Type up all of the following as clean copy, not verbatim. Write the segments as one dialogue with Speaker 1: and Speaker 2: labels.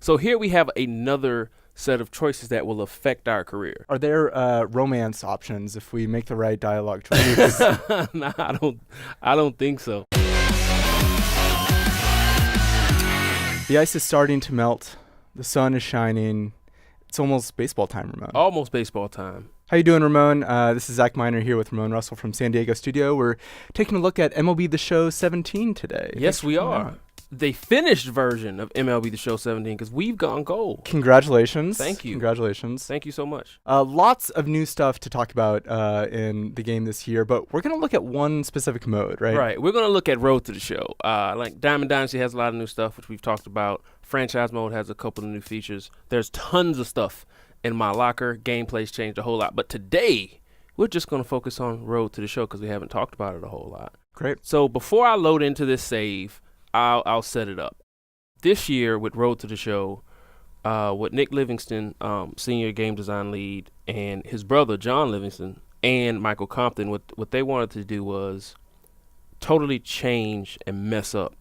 Speaker 1: So here we have another set of choices that will affect our career.
Speaker 2: Are there romance options if we make the right dialogue choices?
Speaker 1: Nah, I don't think so.
Speaker 2: The ice is starting to melt. The sun is shining. It's almost baseball time, Ramon.
Speaker 1: Almost baseball time.
Speaker 2: How you doing, Ramon? This is Zach Miner here with Ramon Russell from San Diego studio. We're taking a look at MLB The Show 17 today.
Speaker 1: Yes, we are. The finished version of MLB The Show 17 because we've gone gold.
Speaker 2: Congratulations.
Speaker 1: Thank you.
Speaker 2: Congratulations.
Speaker 1: Thank you so much.
Speaker 2: Lots of new stuff to talk about in the game this year, but we're going to look at one specific mode, right?
Speaker 1: Right. We're going to look at Road to the Show. Like Diamond Dynasty has a lot of new stuff, which we've talked about. Franchise mode has a couple of new features. There's tons of stuff in my locker. Gameplay's changed a whole lot. But today, we're just going to focus on Road to the Show because we haven't talked about it a whole lot.
Speaker 2: Great.
Speaker 1: So before I load into this save, I'll set it up. This year with Road to the Show, with Nick Livingston, senior game design lead, and his brother John Livingston and Michael Compton, what they wanted to do was totally change and mess up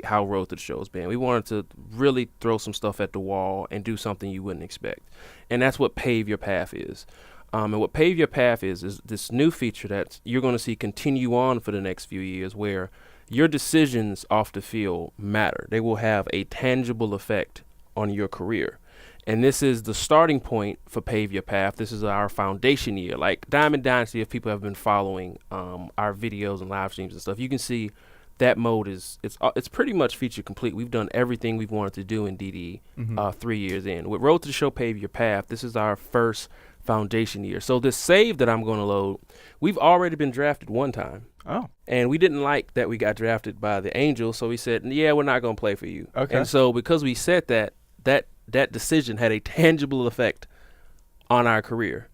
Speaker 1: how Road to the Show has been. We wanted to really throw some stuff at the wall and do something you wouldn't expect, and that's what Pave Your Path is. And what Pave Your Path is this new feature that you're going to see continue on for the next few years, where your decisions off the field matter. They will have a tangible effect on your career. And this is the starting point for Pave Your Path. This is our foundation year. Like Diamond Dynasty, if people have been following our videos and live streams and stuff, you can see that mode it's pretty much feature complete. We've done everything we've wanted to do in DD 3 years in. With Road to the Show Pave Your Path, this is our first foundation year. So this save that I'm going to load, we've already been drafted one time.
Speaker 2: Oh.
Speaker 1: And we didn't like that we got drafted by the Angels, so we said, yeah, we're not going to play for you.
Speaker 2: Okay.
Speaker 1: And so because we said that decision had a tangible effect on our career.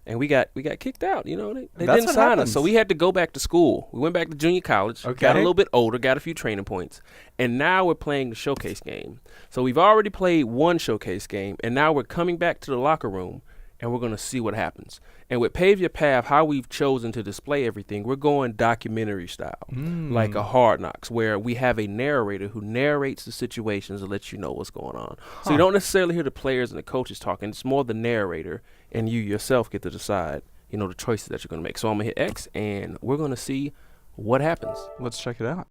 Speaker 1: And we got kicked out, you know. They didn't sign us, so we had to go back to school. We went back to junior college, got a little bit older, got a few training points, and now we're playing the showcase game. So we've already played one showcase game, and now we're coming back to the locker room, and we're going to see what happens. And with Pave Your Path, how we've chosen to display everything, we're going documentary style, like a Hard Knocks, where we have a narrator who narrates the situations and lets you know what's going on. So you don't necessarily hear the players and the coaches talking. It's more the narrator, and you yourself get to decide, the choices that you're going to make. So I'm going to hit X, and we're going to see what happens.
Speaker 2: Let's check it out.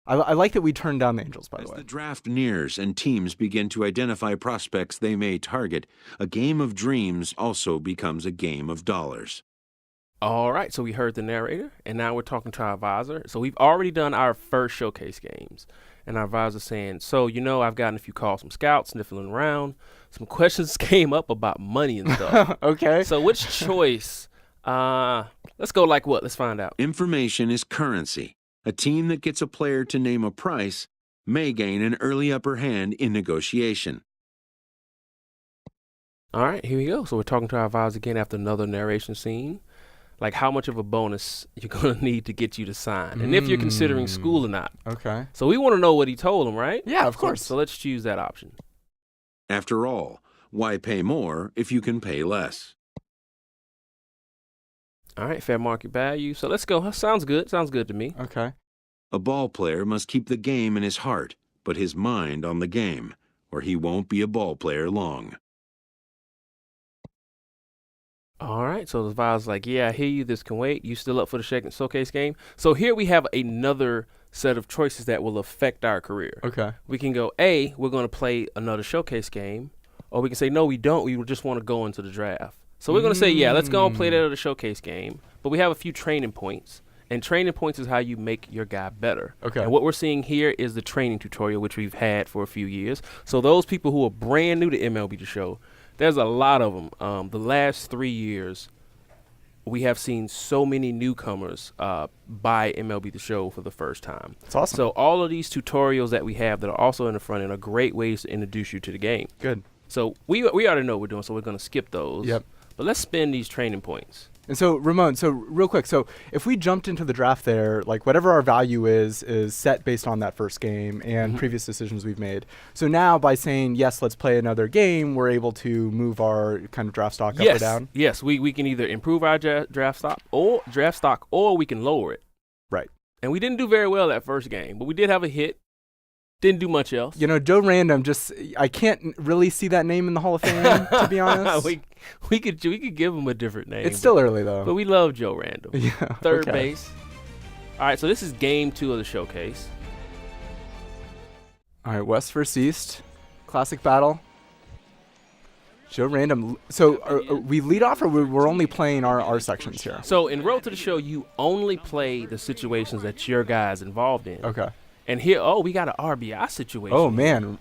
Speaker 2: I like that we turned down the Angels, by the way.
Speaker 3: As the draft nears and teams begin to identify prospects they may target, a game of dreams also becomes a game of dollars.
Speaker 1: All right, so we heard the narrator, and now we're talking to our advisor. So we've already done our first showcase games, and our advisor's saying, so, I've gotten a few calls from scouts sniffling around. Some questions came up about money and stuff.
Speaker 2: Okay.
Speaker 1: So which choice? Let's go like what? Let's find out.
Speaker 3: Information is currency. A team that gets a player to name a price may gain an early upper hand in negotiation.
Speaker 1: All right, here we go. So we're talking to our advisor again after another narration scene. Like how much of a bonus you're going to need to get you to sign. And if you're considering school or not.
Speaker 2: Okay.
Speaker 1: So we want to know what he told him, right?
Speaker 2: Yeah, of course.
Speaker 1: So let's choose that option.
Speaker 3: After all, why pay more if you can pay less?
Speaker 1: All right, fair market value. So let's go. Sounds good. Sounds good to me.
Speaker 2: Okay.
Speaker 3: A ball player must keep the game in his heart, but his mind on the game, or he won't be a ball player long.
Speaker 1: All right, so the advisor's like, yeah, I hear you. This can wait. You still up for the second showcase game? So here we have another set of choices that will affect our career.
Speaker 2: Okay.
Speaker 1: We can go, A, we're going to play another showcase game, or we can say, no, we don't. We just want to go into the draft. So we're going to say, yeah, let's go and play that other showcase game. But we have a few training points. And training points is how you make your guy better.
Speaker 2: Okay.
Speaker 1: And what we're seeing here is the training tutorial, which we've had for a few years. So those people who are brand new to MLB The Show, there's a lot of them. The last 3 years, we have seen so many newcomers buy MLB The Show for the first time.
Speaker 2: That's awesome.
Speaker 1: So all of these tutorials that we have that are also in the front end are great ways to introduce you to the game.
Speaker 2: Good.
Speaker 1: So we already know what we're doing, so we're going to skip those.
Speaker 2: Yep.
Speaker 1: But let's spend these training points.
Speaker 2: And so, Ramon, real quick, so if we jumped into the draft there, like whatever our value is set based on that first game and previous decisions we've made. So now by saying, yes, let's play another game, we're able to move our kind of draft stock up or down?
Speaker 1: Yes, we can either improve our draft stock or we can lower it.
Speaker 2: Right.
Speaker 1: And we didn't do very well that first game, but we did have a hit. Didn't do much else.
Speaker 2: Joe Random, I can't really see that name in the Hall of Fame, to be honest.
Speaker 1: we could give him a different name.
Speaker 2: It's still early, though.
Speaker 1: But we love Joe Random.
Speaker 2: Yeah.
Speaker 1: Third base. All right, so this is game 2 of the showcase.
Speaker 2: All right, West versus East. Classic battle. Joe Random. So we lead off, or we're only playing our sections here?
Speaker 1: So in Road to the Show, you only play the situations that your guy's involved in.
Speaker 2: Okay.
Speaker 1: And here, we got an RBI situation.
Speaker 2: Oh, man.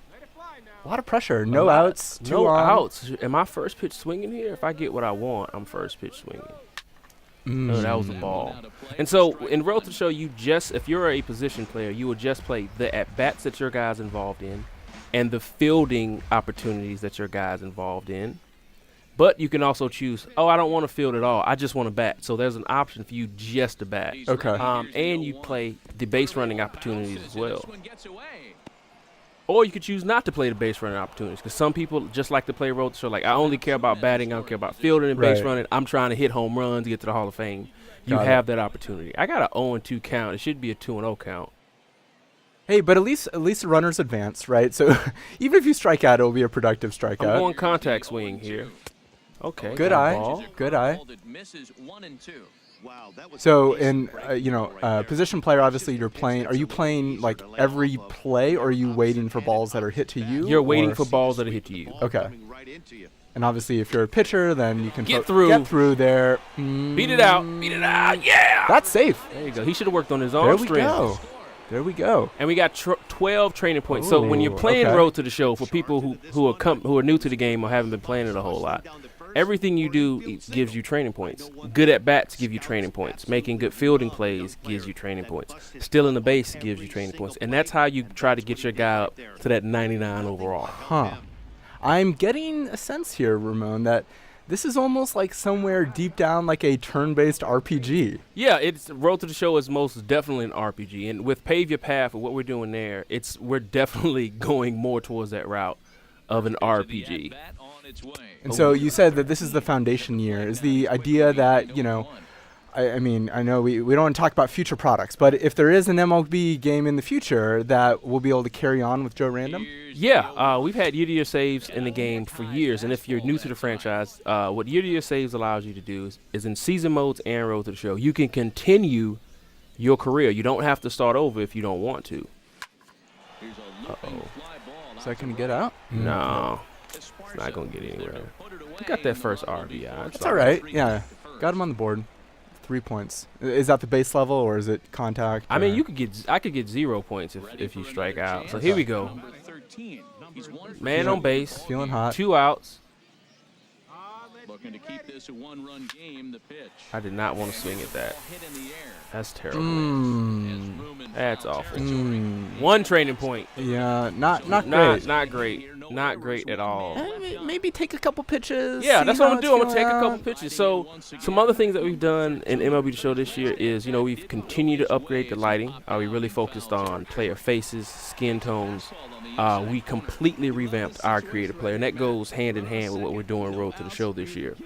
Speaker 2: A lot of pressure. No outs.
Speaker 1: No outs. Am I first pitch swinging here? If I get what I want, I'm first pitch swinging. No, that was a ball. And so in Road to the Show, if you're a position player, you will just play the at-bats that your guy's involved in and the fielding opportunities that your guy's involved in. But you can also choose, I don't want to field at all. I just want to bat. So there's an option for you just to bat.
Speaker 2: Okay.
Speaker 1: And you play the base running opportunities as well. Or you could choose not to play the base running opportunities, because some people just like to play Road to the Show. Like, I only care about batting. I don't care about fielding and base running. I'm trying to hit home runs to get to the Hall of Fame. You have that opportunity. I got an 0-2 count. It should be a 2-0 count.
Speaker 2: Hey, but at least the runners advance, right? So even if you strike out, it'll be a productive strikeout.
Speaker 1: I'm going contact swing here. Okay.
Speaker 2: Good eye.
Speaker 1: Ball.
Speaker 2: Good eye. So in position player, obviously you're playing. Are you playing like every play, or are you waiting for balls that are hit to you?
Speaker 1: You're waiting for balls that are hit to you.
Speaker 2: Okay. And obviously, if you're a pitcher, then you can
Speaker 1: get through
Speaker 2: there.
Speaker 1: Beat it out. Yeah.
Speaker 2: That's safe.
Speaker 1: There you go. He should have worked on his arm strength.
Speaker 2: There we go.
Speaker 1: And we got 12 training points. So when you're playing Road to the Show, for people who are new to the game or haven't been playing it a whole lot, everything you do gives you training points. Good at bats give you training points. Making good fielding plays gives you training points. Stealing the base gives you training points. And that's how you try to get your guy up to that 99 overall.
Speaker 2: Huh. I'm getting a sense here, Ramon, that this is almost like somewhere deep down like a turn-based RPG.
Speaker 1: Yeah, Road to the Show is most definitely an RPG. And with Pave Your Path, what we're doing there, we're definitely going more towards that route of an RPG.
Speaker 2: And so you said that this is the foundation year. Is the idea that, I mean, I know we don't want to talk about future products, but if there is an MLB game in the future that we'll be able to carry on with Joe Random?
Speaker 1: Yeah, we've had year-to-year saves in the game for years, and if you're new to the franchise, what year-to-year saves allows you to do is in season modes and Road to the Show, you can continue your career. You don't have to start over if you don't want to. Uh-oh.
Speaker 2: Is that going to get out?
Speaker 1: No, it's not going to get anywhere. We got that first RBI.
Speaker 2: It's all right. Yeah, got him on the board. 3 points. Is that the base level, or is it contact?
Speaker 1: I mean, I could get 0 points if you strike out. So here we go. Man on base.
Speaker 2: Feeling hot.
Speaker 1: 2 outs.
Speaker 4: Looking to keep this a one-run game. The pitch.
Speaker 1: I did not want to swing at that. That's terrible. That's awful. 1 training point.
Speaker 2: Yeah, not great.
Speaker 1: Not great. Not great at all.
Speaker 2: Maybe take a couple pitches.
Speaker 1: Yeah, that's what I'm gonna do. I'm gonna take a couple pitches. So some other things that we've done in MLB The Show this year is, we've continued to upgrade the lighting. We really focused on player faces, skin tones. We completely revamped our creative player, and that goes hand in hand with what we're doing Road to the Show this year.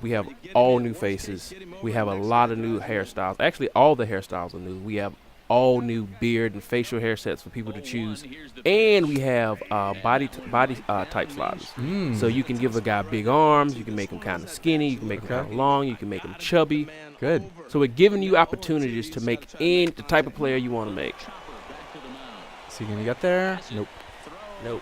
Speaker 1: We have all new faces. We have a lot of new hairstyles. Actually, all the hairstyles are new. We have all new beard and facial hair sets for people to choose, and we have body type sliders. So you can give a guy big arms, you can make him kind of skinny, you can make him kind of long, you can make him chubby.
Speaker 2: Good.
Speaker 1: So we're giving you opportunities to make the type of player you want to make.
Speaker 2: Is he gonna get there?
Speaker 1: Nope.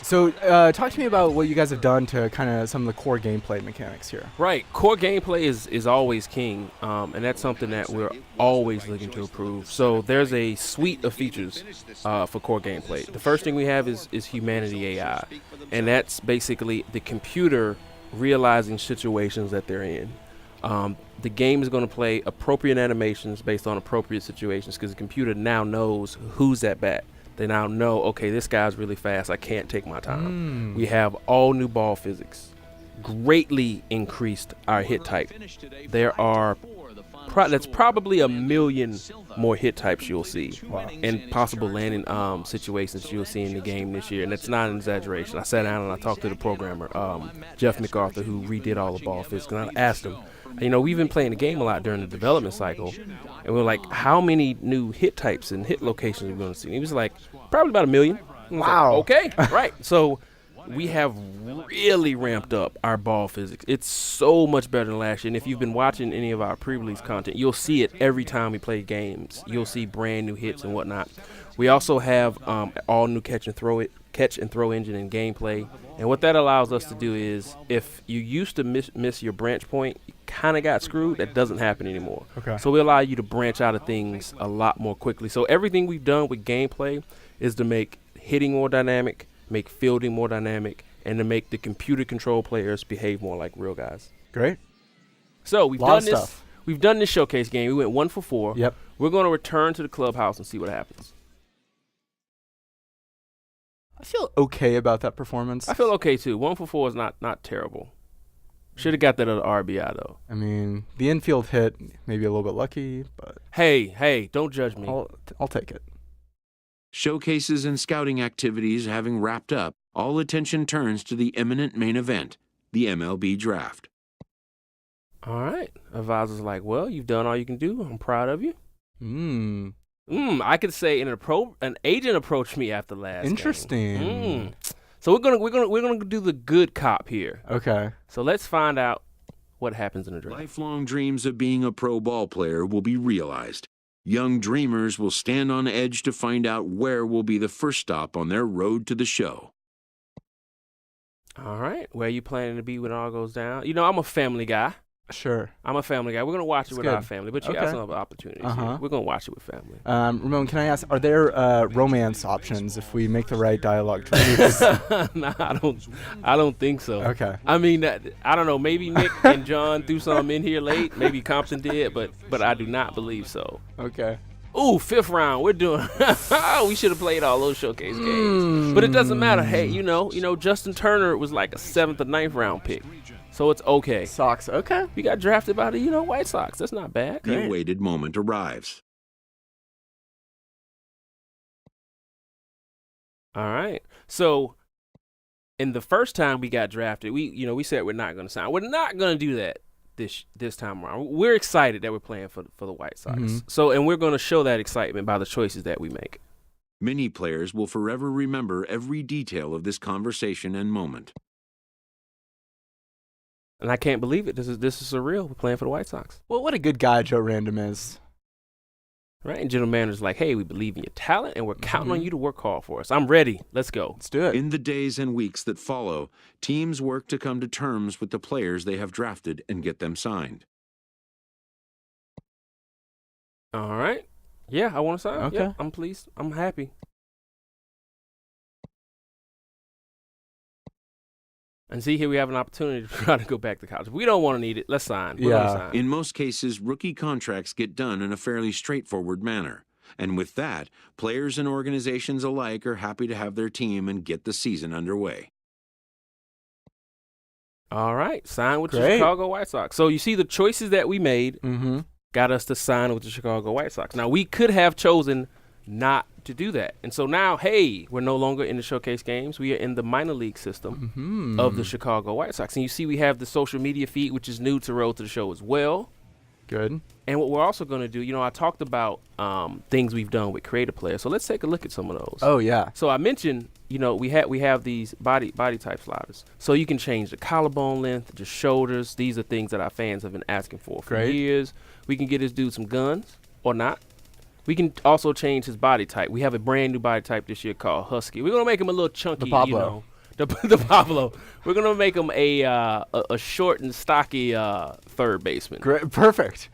Speaker 2: So talk to me about what you guys have done to kind of some of the core gameplay mechanics here.
Speaker 1: Right. Core gameplay is always king, and that's something that we're always looking to improve. So there's a suite of features for core gameplay. The first thing we have is humanity AI, and that's basically the computer realizing situations that they're in. The game is going to play appropriate animations based on appropriate situations, because the computer now knows who's at bat. They now know, okay, this guy's really fast. I can't take my time. We have all new ball physics. greatly increased our hit type. There are that's probably 1 million more hit types you'll see, and possible landing situations you'll see in the game this year, and that's not an exaggeration. I sat down and I talked to the programmer, Jeff MacArthur, who redid all the ball physics, and I asked him, we've been playing the game a lot during the development cycle, and we were like, how many new hit types and hit locations are we going to see? And he was like, probably about 1 million.
Speaker 2: Wow.
Speaker 1: Like, okay, right. So we have really ramped up our ball physics. It's so much better than last year. And if you've been watching any of our pre-release content, you'll see it every time we play games. You'll see brand new hits and whatnot. We also have all new catch and throw engine and gameplay. And what that allows us to do is, if you used to miss your branch point, you kind of got screwed. That doesn't happen anymore.
Speaker 2: Okay.
Speaker 1: So we allow you to branch out of things a lot more quickly. So everything we've done with gameplay is to make hitting more dynamic, make fielding more dynamic, and to make the computer control players behave more like real guys.
Speaker 2: Great.
Speaker 1: So we've
Speaker 2: Lot
Speaker 1: done
Speaker 2: of
Speaker 1: this.
Speaker 2: stuff.
Speaker 1: We've done this showcase game. We went 1 for 4.
Speaker 2: Yep.
Speaker 1: We're going to return to the clubhouse and see what happens.
Speaker 2: I feel okay about that performance.
Speaker 1: I feel okay too. 1 for 4 is not terrible. Should have got that other RBI though.
Speaker 2: I mean, the infield hit, maybe a little bit lucky, but
Speaker 1: Hey, don't judge me.
Speaker 2: I'll take it.
Speaker 3: Showcases and scouting activities having wrapped up, all attention turns to the imminent main event, the MLB draft.
Speaker 1: All right. Advisor's like, well, you've done all you can do. I'm proud of you. I could say an agent approached me after last game.
Speaker 2: Interesting.
Speaker 1: So we're gonna do the good cop here.
Speaker 2: Okay.
Speaker 1: So let's find out what happens in the draft.
Speaker 3: Lifelong dreams of being a pro ball player will be realized. Young dreamers will stand on edge to find out where will be the first stop on their road to the show.
Speaker 1: All right. Where are you planning to be when it all goes down? I'm a family guy.
Speaker 2: Sure.
Speaker 1: I'm a family guy. We're going to watch it with
Speaker 2: good.
Speaker 1: our family, but you got
Speaker 2: Okay.
Speaker 1: some other opportunities
Speaker 2: Uh-huh.
Speaker 1: here. We're going to watch it with family.
Speaker 2: Ramon, can I ask, are there romance options if we make the right dialogue choices?
Speaker 1: Nah, I don't think so.
Speaker 2: Okay.
Speaker 1: I mean, I don't know. Maybe Nick and John threw something in here late. Maybe Compton did, but I do not believe so.
Speaker 2: Okay.
Speaker 1: Ooh, 5th round. We're doing. We should have played all those showcase games, but it doesn't matter. Hey, Justin Turner was like a 7th or 9th round pick, so it's okay.
Speaker 2: Sox. Okay.
Speaker 1: We got drafted by the White Sox. That's not bad.
Speaker 3: The awaited moment arrives.
Speaker 1: All right. So, in the first time we got drafted, we said we're not going to sign. We're not going to do that this time around. We're excited that we're playing for the White Sox.
Speaker 2: Mm-hmm.
Speaker 1: So, and we're going to show that excitement by the choices that we make.
Speaker 3: Many players will forever remember every detail of this conversation and moment.
Speaker 1: And I can't believe it. This is surreal. We're playing for the White Sox.
Speaker 2: Well, what a good guy Joe Random is.
Speaker 1: Right? And general manager's like, hey, we believe in your talent, and we're counting on you to work hard for us. I'm ready. Let's go.
Speaker 2: Let's do it.
Speaker 3: In the days and weeks that follow, teams work to come to terms with the players they have drafted and get them signed.
Speaker 1: All right. Yeah, I want to sign.
Speaker 2: Okay.
Speaker 1: Yeah, I'm pleased. I'm happy. And see, here we have an opportunity to try to go back to college. If we don't want to need it, let's sign. We're gonna sign.
Speaker 3: In most cases, rookie contracts get done in a fairly straightforward manner. And with that, players and organizations alike are happy to have their team and get the season underway.
Speaker 1: All right. Sign with the
Speaker 2: Great.
Speaker 1: Chicago White Sox. So you see the choices that we made
Speaker 2: Mm-hmm.
Speaker 1: got us to sign with the Chicago White Sox. Now, we could have chosen not to do that. And so now, hey, we're no longer in the showcase games. We are in the minor league system of the Chicago White Sox. And you see we have the social media feed, which is new to Road to the Show as well.
Speaker 2: Good.
Speaker 1: And what we're also going to do, I talked about things we've done with creative players. So let's take a look at some of those.
Speaker 2: Oh, yeah.
Speaker 1: So I mentioned, we have these body type sliders. So you can change the collarbone length, the shoulders. These are things that our fans have been asking for
Speaker 2: Great.
Speaker 1: years. We can get this dude some guns or not. We can also change his body type. We have a brand new body type this year called Husky. We're gonna make him a little chunky.
Speaker 2: The Pablo.
Speaker 1: The Pablo. We're gonna make him a short and stocky third baseman.
Speaker 2: Great. Perfect.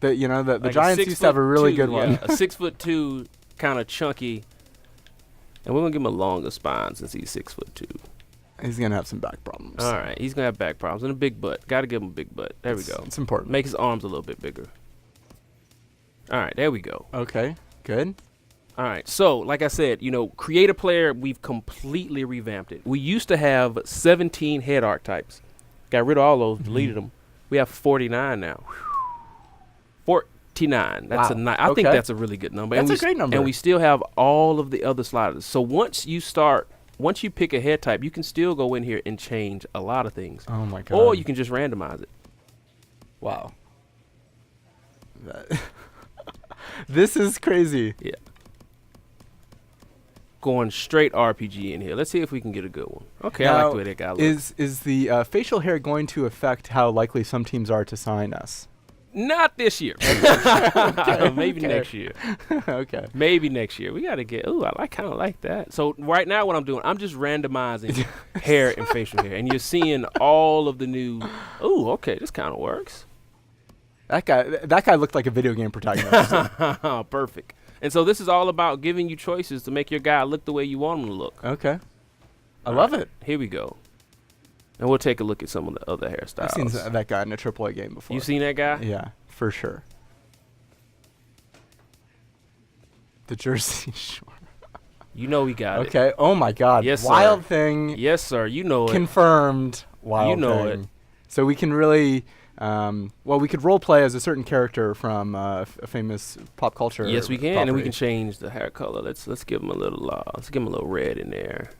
Speaker 2: The
Speaker 1: Like a
Speaker 2: Giants used to have a really
Speaker 1: 6'2",
Speaker 2: good one.
Speaker 1: yeah, a 6'2", kind of chunky. And we're gonna give him a longer spine since he's 6'2".
Speaker 2: He's gonna have some back problems.
Speaker 1: All right, he's gonna have back problems and a big butt. Got to give him a big butt. There we go.
Speaker 2: It's important.
Speaker 1: Make his arms a little bit bigger. All right, there we go.
Speaker 2: Okay. Good.
Speaker 1: All right, so like I said, create a player, we've completely revamped it. We used to have 17 head archetypes. Got rid of all those, deleted them. We have 49 now. 49. That's
Speaker 2: Wow.
Speaker 1: I think
Speaker 2: Okay.
Speaker 1: that's a really good number.
Speaker 2: That's
Speaker 1: and
Speaker 2: a great number.
Speaker 1: And we still have all of the other sliders. So once you pick a head type, you can still go in here and change a lot of things.
Speaker 2: Oh my god.
Speaker 1: Or you can just randomize it.
Speaker 2: Wow. This is crazy.
Speaker 1: Yeah. Going straight RPG in here. Let's see if we can get a good one. Okay, I like
Speaker 2: Now,
Speaker 1: the way that guy looks.
Speaker 2: Is the facial hair going to affect how likely some teams are to sign us?
Speaker 1: Not this year. Maybe
Speaker 2: okay.
Speaker 1: next year.
Speaker 2: Okay.
Speaker 1: Maybe next year. We got to get. Ooh, I kind of like that. So right now, what I'm doing, I'm just randomizing hair and facial hair, and you're seeing all of the new. Ooh, okay, this kind of works.
Speaker 2: That guy looked like a video game protagonist.
Speaker 1: Perfect. And so this is all about giving you choices to make your guy look the way you want him to look.
Speaker 2: Okay. I
Speaker 1: All
Speaker 2: love
Speaker 1: right,
Speaker 2: it.
Speaker 1: Here we go. And we'll take a look at some of the other hairstyles.
Speaker 2: I've seen that guy in a AAA game before.
Speaker 1: You seen that guy?
Speaker 2: Yeah, for sure. The Jersey Shore.
Speaker 1: You know we got it.
Speaker 2: Okay. Oh my God.
Speaker 1: Yes, sir.
Speaker 2: Wild Thing.
Speaker 1: Yes, sir. You know it.
Speaker 2: Confirmed. Wild
Speaker 1: You know
Speaker 2: Thing.
Speaker 1: it.
Speaker 2: So we can really, we could role play as a certain character from a famous pop culture.
Speaker 1: Yes, we can, and we
Speaker 2: property.
Speaker 1: can change the hair color. Let's give him a little. Let's give him a little red in there.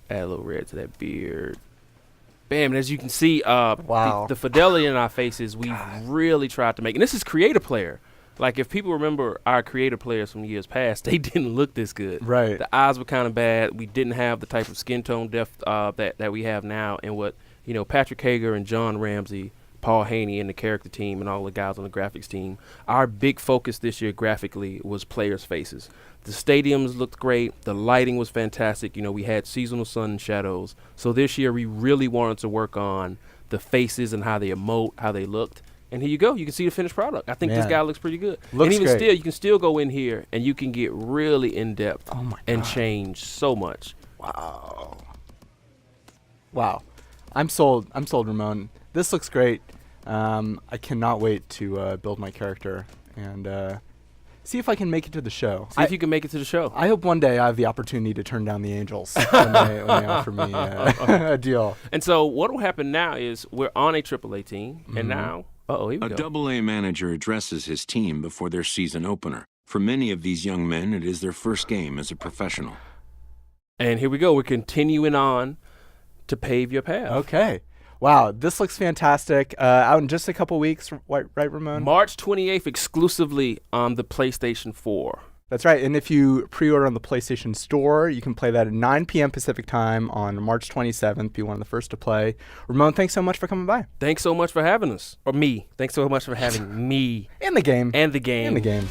Speaker 1: Add a little red to that beard. Bam! And as you can see,
Speaker 2: Wow.
Speaker 1: the fidelity in our faces, we've really tried to make. And this is creator player. Like if people remember our creator players from years past, they didn't look this good.
Speaker 2: Right.
Speaker 1: The eyes were kind of bad. We didn't have the type of skin tone depth that we have now. And what Patrick Hager and John Ramsey, Paul Haney, and the character team, and all the guys on the graphics team, our big focus this year graphically was players' faces. The stadiums looked great. The lighting was fantastic. We had seasonal sun and shadows. So this year we really wanted to work on the faces and how they emote, how they looked. And here you go. You can see the finished product. I think this
Speaker 2: Man.
Speaker 1: guy looks pretty good.
Speaker 2: Looks
Speaker 1: and even
Speaker 2: great.
Speaker 1: still, you can still go in here and you can get really in depth
Speaker 2: Oh my
Speaker 1: and
Speaker 2: God.
Speaker 1: change so much.
Speaker 2: Wow. I'm sold, Ramon. This looks great. I cannot wait to build my character and see if I can make it to the show.
Speaker 1: See if you can make it to the show.
Speaker 2: I hope one day I have the opportunity to turn down the Angels when they offer me a deal.
Speaker 1: And so what will happen now is we're on a AAA team, and now, here we
Speaker 3: A
Speaker 1: go.
Speaker 3: Double-A manager addresses his team before their season opener. For many of these young men, it is their first game as a professional.
Speaker 1: And here we go. We're continuing on to pave your path.
Speaker 2: Okay. Wow, this looks fantastic. Out in just a couple weeks, right, Ramon?
Speaker 1: March 28th exclusively on the PlayStation 4.
Speaker 2: That's right. And if you pre-order on the PlayStation Store, you can play that at 9 p.m. Pacific time on March 27th. Be one of the first to play. Ramon, thanks so much for coming by.
Speaker 1: Thanks so much for having us. Or me. Thanks so much for having me.
Speaker 2: In the game.
Speaker 1: And the game.
Speaker 2: In the game.